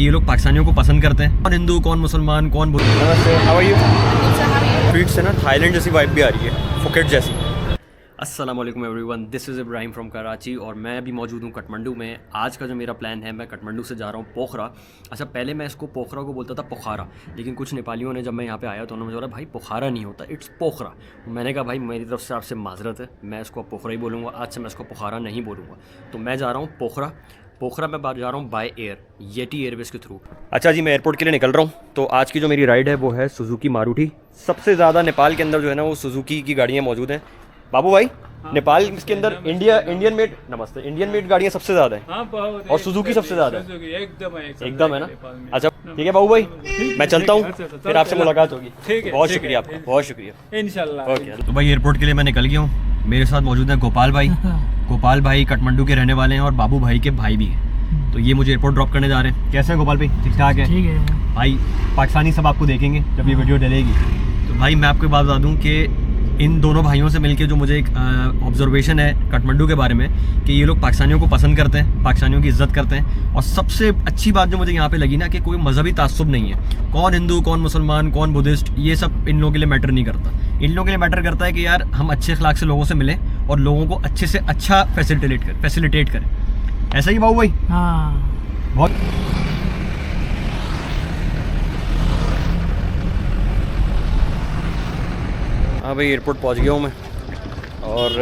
ये लोग पाकिस्तानियों को पसंद करते हैं। कौन हिंदू, कौन मुसलमान, कौन बुद्ध। नमस्ते, हाउ आर यू? स्ट्रीट से ना थाईलैंड जैसी वाइब भी आ रही है, फुकेट जैसी। अस्सलाम वालेकुम everyone, this is Ibrahim from Karachi और मैं अभी मौजूद हूँ काठमांडू में। आज का जो मेरा प्लान है, मैं काठमांडू से जा रहा हूँ पोखरा। अच्छा, पहले मैं इसको पोखरा को बोलता था पोखारा, लेकिन कुछ नेपालियों ने जब मैं यहाँ पे आया तो उन्होंने बोला भाई पोखारा नहीं होता, इट्स पोखरा। मैंने कहा भाई मेरी तरफ से आपसे माजरत है, मैं इसको पोखरा ही बोलूँगा, आज से मैं इसको पोखारा नहीं बोलूँगा। तो मैं जा रहा हूँ पोखरा में जा रहा हूँ बाय एयर, येटी एयरवेज के थ्रू। अच्छा जी, मैं एयरपोर्ट के लिए निकल रहा हूँ। तो आज की जो मेरी राइड है वो है सुजुकी मारुति। सबसे ज़्यादा नेपाल के अंदर जो है ना वो सुजुकी की गाड़ियाँ मौजूद हैं। बाबू भाई, नेपाल के अंदर इंडियन मेड, नमस्ते, इंडियन मेड गाड़ियाँ सबसे ज़्यादा है और सुजुकी सबसे ज़्यादा है। एकदम है ना। अच्छा ठीक है बाबू भाई, मैं चलता हूँ, फिर आपसे मुलाकात होगी। बहुत शुक्रिया आपका, बहुत शुक्रिया। इंशाल्लाह। ओके, तो भाई एयरपोर्ट के लिए मैं निकल गया हूँ। मेरे साथ मौजूद है गोपाल भाई। गोपाल भाई काठमांडू के रहने वाले हैं और बाबू भाई के भाई भी हैं। तो ये मुझे एयरपोर्ट ड्रॉप करने जा रहे हैं। कैसे हैं गोपाल भाई? ठीक ठाक है? ठीक है भाई। पाकिस्तानी सब आपको देखेंगे जब ये वीडियो डलेगी। तो भाई मैं आपको बात बता दूँ कि इन दोनों भाइयों से मिलके जो मुझे एक ऑब्जर्वेशन है काठमांडू के बारे में कि ये लोग पाकिस्तानियों को पसंद करते हैं, पाकिस्तानियों की इज्जत करते हैं। और सबसे अच्छी बात जो मुझे यहाँ पे लगी ना कि कोई मजहबी तासुब नहीं है। कौन हिंदू, कौन मुसलमान, कौन बुद्धिस्ट, ये सब इन लोगों के लिए मैटर नहीं करता। इन लोगों के लिए मैटर करता है कि यार हम अच्छे अखलाक से लोगों से मिलें और लोगों को अच्छे से अच्छा फैसिलिटेट करें। ऐसा ही बाबू भाई? हाँ बहुत। हाँ भाई, एयरपोर्ट पहुंच गया हूँ मैं और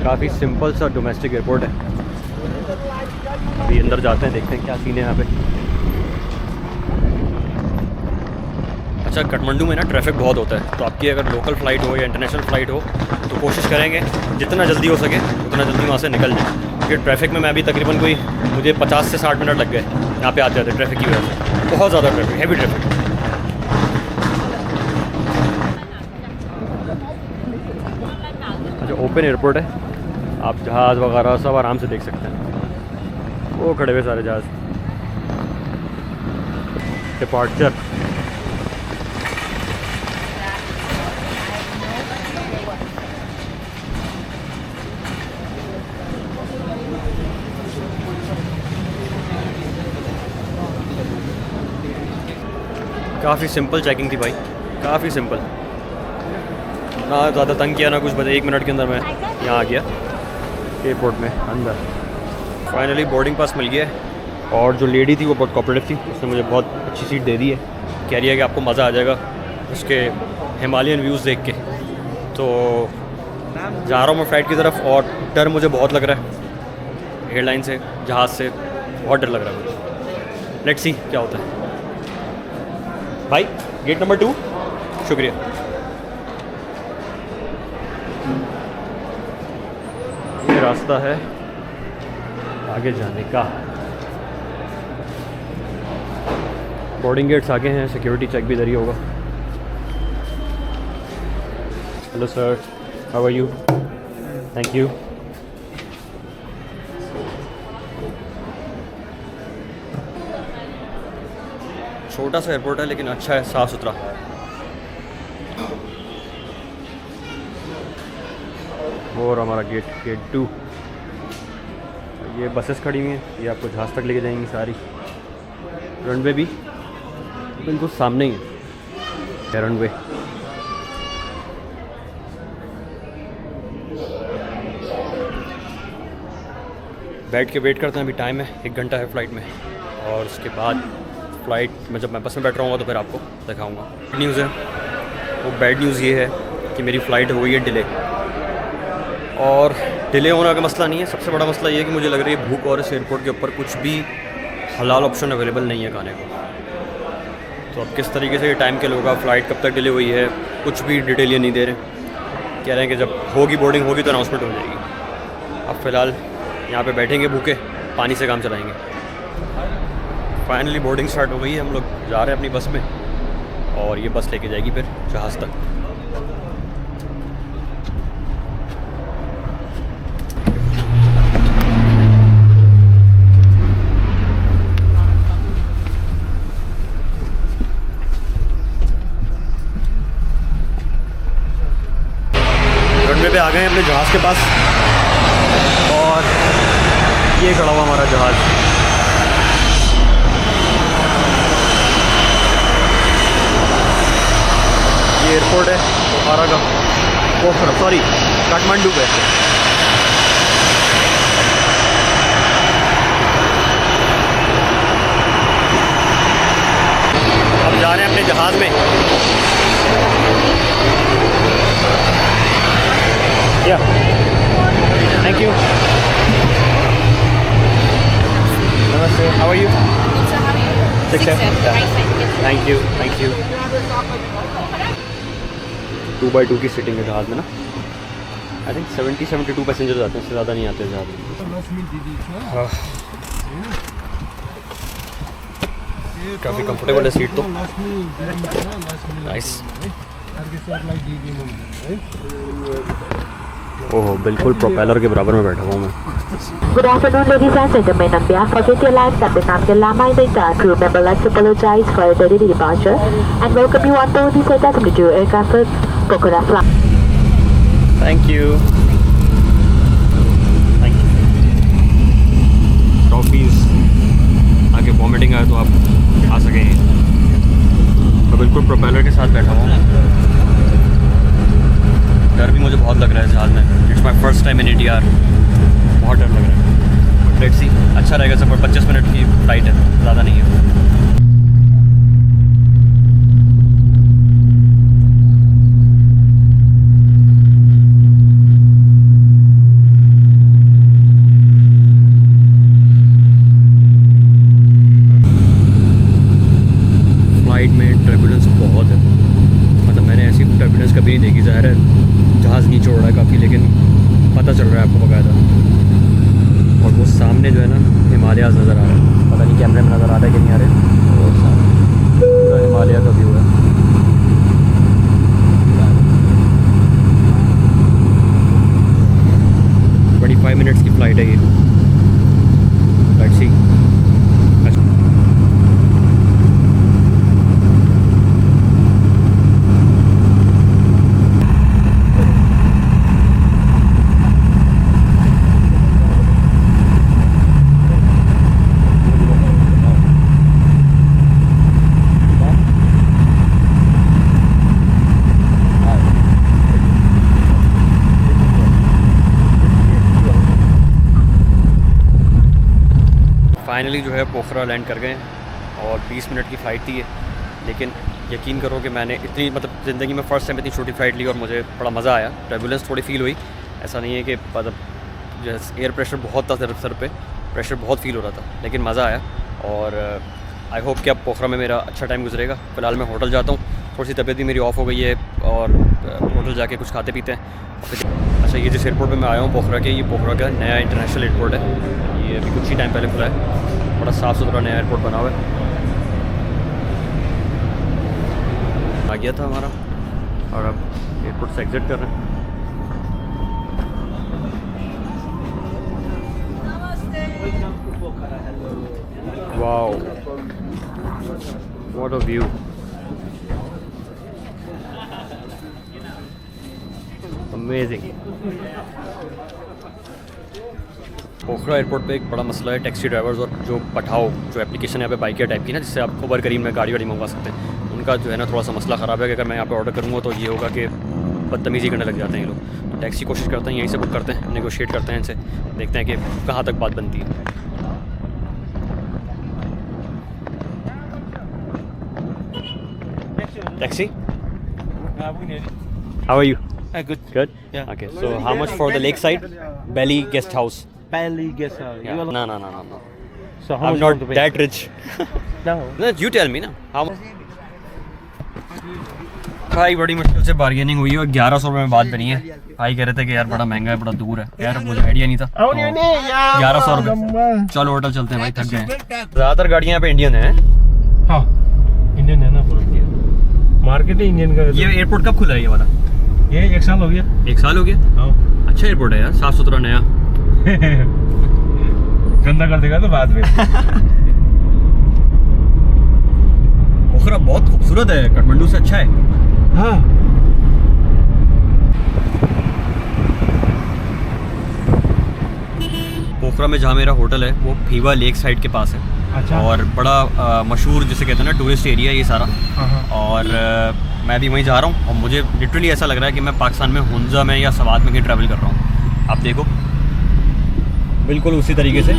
काफ़ी सिंपल सा डोमेस्टिक एयरपोर्ट है। अभी अंदर जाते हैं, देखते हैं क्या सीन है यहाँ पे। अच्छा, काठमांडू में ना ट्रैफिक बहुत होता है, तो आपकी अगर लोकल फ़्लाइट हो या इंटरनेशनल फ़्लाइट हो तो कोशिश करेंगे जितना जल्दी हो सके उतना जल्दी वहाँ से निकल जाए। क्योंकि ट्रैफिक में मैं अभी तकरीबन मुझे 50 से 60 मिनट लग गए यहाँ पे आते आते ट्रैफिक की वजह से। बहुत ज़्यादा ट्रैफिक, हैवी ट्रैफिक। अच्छा, ओपन एयरपोर्ट है, आप जहाज़ वगैरह सब आराम से देख सकते हैं। वो खड़े हुए सारे जहाज़। डिपार्चर। काफ़ी सिंपल चेकिंग थी भाई, काफ़ी सिंपल, ना ज़्यादा तंग किया ना कुछ। बस 1 मिनट के अंदर मैं यहाँ आ गया एयरपोर्ट में अंदर। फाइनली बोर्डिंग पास मिल गया है और जो लेडी थी वो बहुत कोऑपरेटिव थी, उसने मुझे बहुत अच्छी सीट दे दी है। कह रही है कि आपको मज़ा आ जाएगा उसके हिमालयन व्यूज़ देख के। तो जा रहा हूँ मैं फ़्लाइट की तरफ और डर मुझे बहुत लग रहा है, एयरलाइन से, जहाज़ से बहुत डर लग रहा है मुझे। लेट्स सी क्या होता है। भाई गेट नंबर 2, शुक्रिया। ये रास्ता है आगे जाने का। बोर्डिंग गेट्स आगे हैं, सिक्योरिटी चेक भी इधर ही होगा। Hello sir, how are you? Thank you. छोटा सा एयरपोर्ट है लेकिन अच्छा है, साफ़ सुथरा। और हमारा गेट 2। ये बसेस खड़ी हुई हैं, ये आपको जहाज़ तक लेके जाएंगी सारी। रनवे भी बिल्कुल सामने ही है रनवे। बैठ के वेट करते हैं, अभी टाइम है 1 घंटा है फ़्लाइट में। और उसके बाद फ़्लाइट में जब मैं बस में बैठ रहा हूँ तो फिर आपको दिखाऊंगा। गुड न्यूज़ है, वो बैड न्यूज़ ये है कि मेरी फ़्लाइट हो गई है डिले। और डिले होने का मसला नहीं है, सबसे बड़ा मसला ये है कि मुझे लग रही है भूख और इस एयरपोर्ट के ऊपर कुछ भी हलाल ऑप्शन अवेलेबल नहीं है खाने को। तो अब किस तरीके से ये टाइम के लोग, फ़्लाइट कब तक डिले हुई है, कुछ भी डिटेल ये नहीं दे रहे। कह रहे हैं कि जब होगी बोर्डिंग होगी तो अनाउंसमेंट हो जाएगी। अब फ़िलहाल यहाँ पे बैठेंगे भूखे, पानी से काम चलाएँगे। फाइनली बोर्डिंग स्टार्ट हो गई है, हम लोग जा रहे हैं अपनी बस में और ये बस लेके जाएगी फिर जहाज़ तक। रनवे पे आ गए हैं अपने जहाज़ के पास और ये खड़ा हुआ हमारा जहाज़। ये एयरपोर्ट है पोखरा का, पोखरा सॉरी काठमांडू पे। अब जा रहे हैं अपने जहाज़ में। या थैंक यू। नमस्ते, how are you? Thank you thank you. 2x2 की सीटिंग है जहाज़ में ना। आई थिंक 70-72 पैसेंजर्स आते हैं, इससे ज़्यादा नहीं आते जहाज़ में। काफ़ी कंफर्टेबल है सीट तो। नाइस। ओह बिल्कुल प्रोपेलर के बराबर में बैठा हुआ हूँ मैं। Good afternoon, ladies and gentlemen. On behalf of India Airlines, Captain Amjad Lama and the entire crew member, I'd like to apologize for the delay departure and welcome you on board the Flight 72 aircraft for Pokhara flight. Thank you thank you. Toffees आगे vomiting आए तो आप खा सकें। मैं बिल्कुल propeller के साथ बैठा हुआ हूँ। डर भी मुझे बहुत लग रहा है इस हाल में। It's my first time in India. बहुत डर लग रहा है। लेट्स सी, अच्छा रहेगा सफ़र। 25 मिनट की फ़्लाइट है, ज़्यादा नहीं है। फ़्लाइट में टर्बुलेंस बहुत है, मतलब मैंने ऐसी टर्बुलेंस कभी नहीं देखी। ज़ाहिर है जहाज़ नीचे उड़ रहा है काफ़ी, लेकिन पता चल रहा है आपको बाकायदा। और वो सामने जो है ना हिमालयाज़ नज़र आ रहा है। पता नहीं कैमरे में नज़र आ रहा है कि नहीं आ रहे। और सामने पूरा हिमालय का व्यू है। 25 मिनट्स की फ़्लाइट है ये। Let's see. फाइनली जो है पोखरा लैंड कर गए और 20 मिनट की फ़्लाइट थी ये। लेकिन यकीन करो कि मैंने इतनी मतलब ज़िंदगी में फ़र्स्ट टाइम इतनी छोटी फ़्लाइट ली और मुझे बड़ा मज़ा आया। टर्बुलेंस थोड़ी फील हुई, ऐसा नहीं है कि मतलब जो एयर प्रेशर बहुत था, सर पे प्रेशर बहुत फील हो रहा था, लेकिन मज़ा आया। और आई होप कि अब पोखरा में मेरा अच्छा टाइम गुजरेगा। फ़िलहाल मैं होटल जाता हूँ, थोड़ी सी तबीयत भी मेरी ऑफ हो गई है और होटल जाके कुछ खाते पीते हैं। अच्छा, ये जिस एयरपोर्ट में मैं आया हूँ पोखरा के, ये पोखरा का नया इंटरनेशनल एयरपोर्ट है। ये अभी कुछ ही टाइम पहले खुला है। बड़ा साफ़ सुथरा नया एयरपोर्ट बना हुआ है। आ गया था हमारा और अब एयरपोर्ट से एग्ज़िट कर रहे हैं। Wow, what a view. Amazing. Pokhara airport पे एक बड़ा मसला है टैक्सी ड्राइवर्स और जो पठाओ जो एप्लीकेशन है यहाँ पे बाइकिया टाइप की ना, जिससे आप उबर करीम में गाड़ी वाड़ी मंगवा सकते हैं, उनका जो है ना थोड़ा सा मसला ख़राब है कि अगर मैं यहाँ पे ऑर्डर करूँगा तो ये होगा कि बदतमीज़ी करने लग जाते हैं ये लोग। तो टैक्सी कोशिश करते हैं यहीं से बुक करते हैं, नेगोशिएट करते हैं इनसे, देखते हैं कि कहाँ तक बात बनती है। Taxi, how are you? Good. Good? Yeah. Okay, so how much for the lakeside? Belly guest house. Barely guess how. Yeah. No. So how I'm much not you want to pay? that rich. No. No, you tell me ना how much? भाई बड़ी मुश्किल से bargaining हुई है और 1100 रुपये में बात बनी है। भाई कह रहे थे कि यार बड़ा महंगा है, बड़ा दूर है। यार मुझे आइडिया नहीं था। 1100 रुपये। चलो होटल चलते हैं भाई, थक गए। ज़्यादातर गाड़ियाँ यहाँ पे इंडियन हैं। हाँ, इंडियन है ना पूरा। मार्केट ही इंडियन का। ये एयरपोर्ट कब खुला है ये वाला? ये 1 साल हो गया। 1 साल हो गया? हाँ। अच्छा एयरपोर्ट है यार, साफ़ सुथरा नया। गंदा कर देगा तो बाद में। पोखरा बहुत खूबसूरत है, काठमांडू से अच्छा है। हाँ। पोखरा में जहाँ मेरा होटल है वो भीवा लेक साइड के पास है। अच्छा। और बड़ा मशहूर जिसे कहते हैं ना टूरिस्ट एरिया ये सारा। और मैं भी वहीं जा रहा हूँ और मुझे लिटरली ऐसा लग रहा है कि मैं पाकिस्तान में हुंजा में या सवात में कहीं ट्रैवल कर रहा हूँ। आप देखो बिल्कुल उसी तरीके से।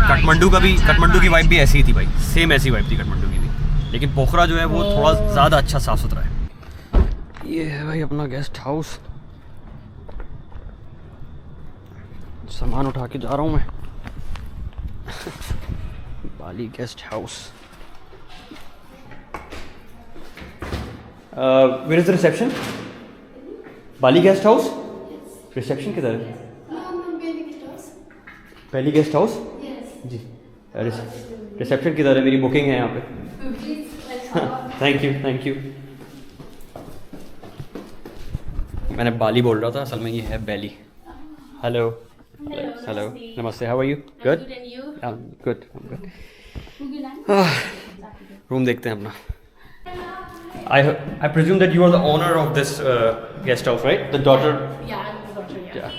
काठमांडू की वाइब भी ऐसी ही थी भाई, सेम ऐसी वाइब थी काठमांडू की भी, लेकिन पोखरा जो है वो थोड़ा ज़्यादा अच्छा साफ़ सुथरा है। ये है भाई अपना गेस्ट हाउस। सामान उठा के जा रहा हूँ मैं। Bali guest house. Where is the reception? Bali guest house? Reception किधर है? पहली गेस्ट हाउस जी। रिसेप्शन किधर है? मेरी बुकिंग है यहाँ पे। Thank you. मैंने बाली बोल रहा था, असल में ये है बैली। हेलो। नमस्ते। How are you? Good. Good. Room देखते हैं अपना। I presume that you are the owner of this guest house, right? The daughter. Yeah, I'm the daughter. Yeah.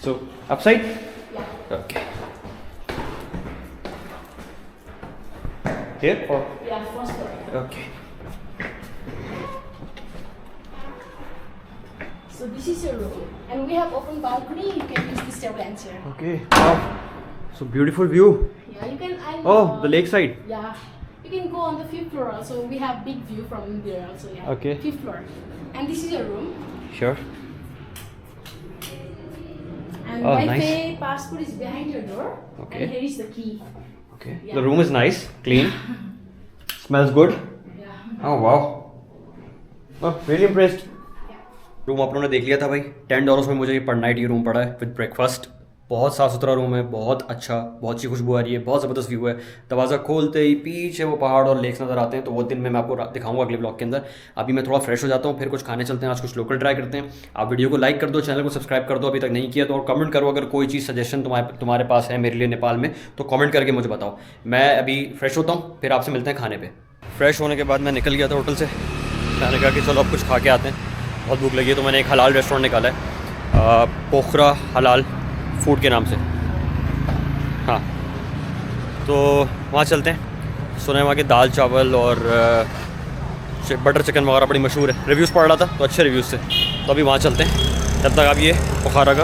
So upside. Yeah. Okay. Here or? Yeah, first floor. Okay. So this is your room, and we have open balcony. You can use this table and chair. Okay. Wow. So beautiful view. Yeah, you can. Oh, the lakeside. Yeah, you can go on the 5th floor also. We have big view from there also. Yeah. Okay. 5th floor, and this is your room. Sure. And Oh, Wi-Fi nice. passport is behind your door. Okay. And here is the key. Okay. Yeah. The room is nice, clean. Smells good. Yeah. Oh wow. Oh, really impressed. Room आप लोगों ने देख लिया था भाई। $10 में मुझे ये पर नाइट ये रूम पड़ा है विद ब्रेकफास्ट। बहुत साफ़ सुथरा रूम है, बहुत अच्छा, बहुत अच्छी खुशबू आ रही है, बहुत ज़बरदस्त व्यू है। दरवाज़ा खोलते ही पीछे वो पहाड़ और लेक्स नज़र आते हैं, तो वो दिन में मैं आपको दिखाऊंगा अगले ब्लॉग के अंदर। अभी मैं थोड़ा फ्रेश हो जाता हूँ, फिर कुछ खाने चलते हैं, आज कुछ लोकल ट्राई करते हैं। आप वीडियो को लाइक कर दो, चैनल को सब्सक्राइब कर दो अभी तक नहीं किया तो, और कमेंट करो अगर कोई चीज़ सजेशन तुम्हारे पास है मेरे लिए नेपाल में, तो कमेंट करके मुझे बताओ। मैं अभी फ्रेश होता हूँ, फिर आपसे मिलते हैं खाने पर। फ्रेश होने के बाद मैं निकल गया था होटल से। मैंने कहा कि चलो अब कुछ खा के आते हैं, बहुत भूख लगी है, तो मैंने एक हलाल रेस्टोरेंट निकाला है, पोखरा हलाल फूड के नाम से। हाँ, तो वहाँ चलते हैं। सुना है वहाँ के दाल चावल और बटर चिकन वगैरह बड़ी मशहूर है। रिव्यूज़ पढ़ रहा था तो अच्छे रिव्यूज़ थे, तो अभी वहाँ चलते हैं। जब तक आप ये पोखरा का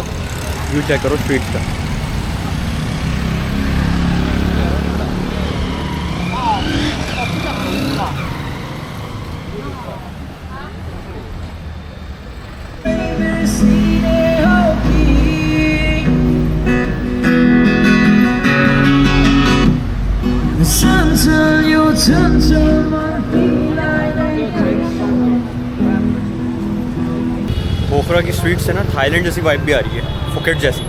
व्यू चेक करो स्ट्रीट का। पोखरा की स्ट्रीट से ना थाईलैंड जैसी वाइब भी आ रही है, फुकेट जैसी।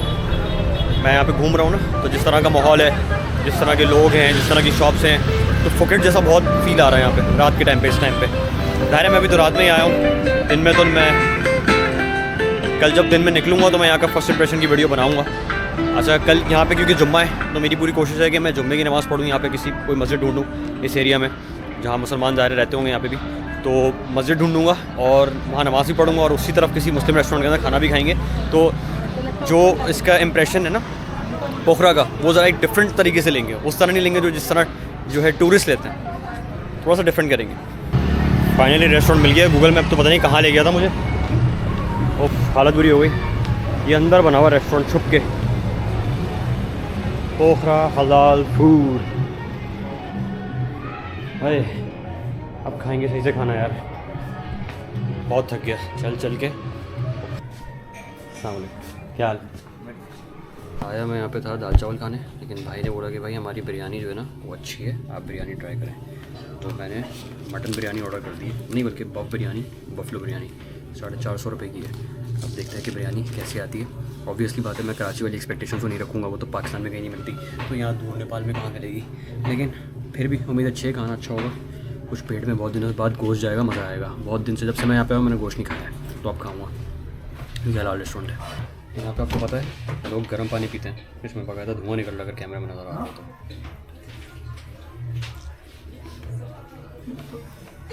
मैं यहाँ पे घूम रहा हूँ ना, तो जिस तरह का माहौल है, जिस तरह के लोग हैं, जिस तरह की शॉप्स हैं, तो फुकेट जैसा बहुत फील आ रहा है यहाँ पे रात के टाइम पे। इस टाइम पे ज़ाहिर है मैं अभी तो रात में ही आया हूँ, दिन में तो मैं कल जब दिन में निकलूँगा तो मैं यहाँ का फर्स्ट इंप्रेशन की वीडियो बनाऊँगा। अच्छा, कल यहाँ पे क्योंकि जुम्मा है तो मेरी पूरी कोशिश है कि मैं जुम्मे की नमाज़ पढ़ूँ यहाँ पे, कोई मस्जिद ढूंढूँ इस एरिया में जहाँ मुसलमान ज़ाहिर रहते होंगे यहाँ पे भी, तो मस्जिद ढूंढूँगा और वहाँ नमाज़ भी पढ़ूँगा और उसी तरफ किसी मुस्लिम रेस्टोरेंट के अंदर खाना भी खाएँगे। तो जो इसका इम्प्रेशन है ना पोखरा का, वो ज़रा एक डिफरेंट तरीके से लेंगे, उस तरह नहीं लेंगे जिस तरह जो है टूरिस्ट लेते हैं, थोड़ा सा डिफरेंट करेंगे। फाइनली रेस्टोरेंट मिल गया। गूगल मैप तो पता नहीं कहाँ ले गया था मुझे, और हालत बुरी हो गई। ये अंदर बना हुआ रेस्टोरेंट छुप के, पोखरा हलाल फूड। अरे अब खाएंगे सही से खाना यार, बहुत थक गया चल के। अस्सलाम वालेकुम, क्या हाल? आया मैं यहाँ पे था दाल चावल खाने, लेकिन भाई ने बोला कि भाई हमारी बिरयानी जो है ना वो अच्छी है, आप बिरयानी ट्राई करें। तो मैंने मटन बिरयानी ऑर्डर कर दी है, नहीं बल्कि बफलो बिरयानी 450 रुपये की है। अब देखते हैं कि बिरयानी कैसी आती है। ऑब्वियसली बात है मैं कराची वाली एक्सपेक्टेशन तो नहीं रखूँगा, वो तो पाकिस्तान में कहीं नहीं मिलती, तो यहाँ दूर नेपाल में कहाँ मिलेगी। लेकिन फिर भी उम्मीद अच्छी है, खाना अच्छा होगा, कुछ पेट में बहुत दिनों बाद गोश्त जाएगा, मज़ा आएगा। बहुत दिन से जब से मैं यहाँ पे आया मैंने गोश्त नहीं खाया है, तो अब खाऊँगा। ये हलाल रेस्टोरेंट है। यहाँ पे आपको पता है लोग गर्म पानी पीते हैं, इसमें बकायदा धुआं निकल रहा अगर कैमरे में नज़र आ रहा हो तो।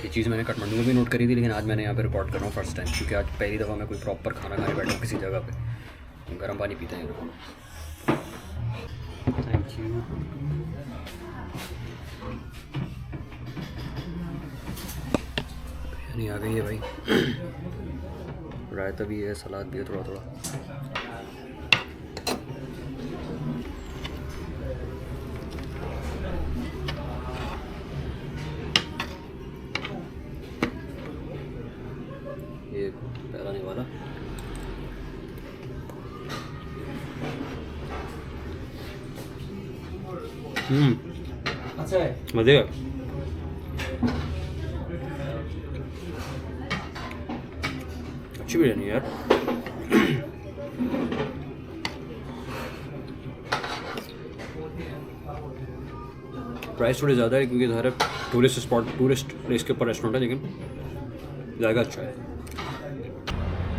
ये चीज़ मैंने काठमांडू में भी नोट करी थी, लेकिन आज मैंने यहाँ पे रिकॉर्ड कर रहा हूँ फर्स्ट टाइम, क्योंकि आज पहली दफ़ा मैं कोई प्रॉपर खाना खाने बैठा हूँ किसी जगह पे। गर्म पानी पीते हैं। Thank you. बिरयानी आ गई है भाई। रायता भी है, सलाद भी है थोड़ा थोड़ा। ये पहला नहीं वाला। अच्छा है। मजे का। अच्छी बिरयानी यार। प्राइस थोड़ी ज़्यादा है क्योंकि सारे टूरिस्ट प्लेस के ऊपर रेस्टोरेंट है, लेकिन जाएगा अच्छा है।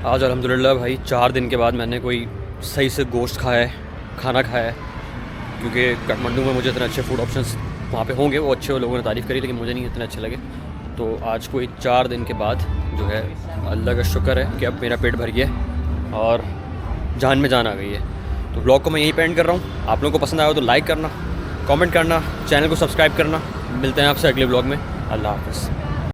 आज अल्हम्दुलिल्लाह भाई 4 दिन के बाद मैंने कोई सही से गोश्त खाया है, खाना खाया है, क्योंकि काठमांडू में मुझे इतने अच्छे फूड ऑप्शंस वहाँ पे होंगे, वो अच्छे लोगों ने तारीफ़ करी, लेकिन मुझे नहीं इतने अच्छे लगे। तो आज कोई 4 दिन के बाद जो है अल्लाह का शुक्र है कि अब मेरा पेट भर गया और जान में जान आ गई है। तो ब्लॉग को मैं यहीं पे एंड कर रहा हूँ। आप लोगों को पसंद आया हो तो लाइक करना, कमेंट करना, चैनल को सब्सक्राइब करना। मिलते हैं आपसे अगले ब्लॉग में। अल्लाह हाफ़िज़।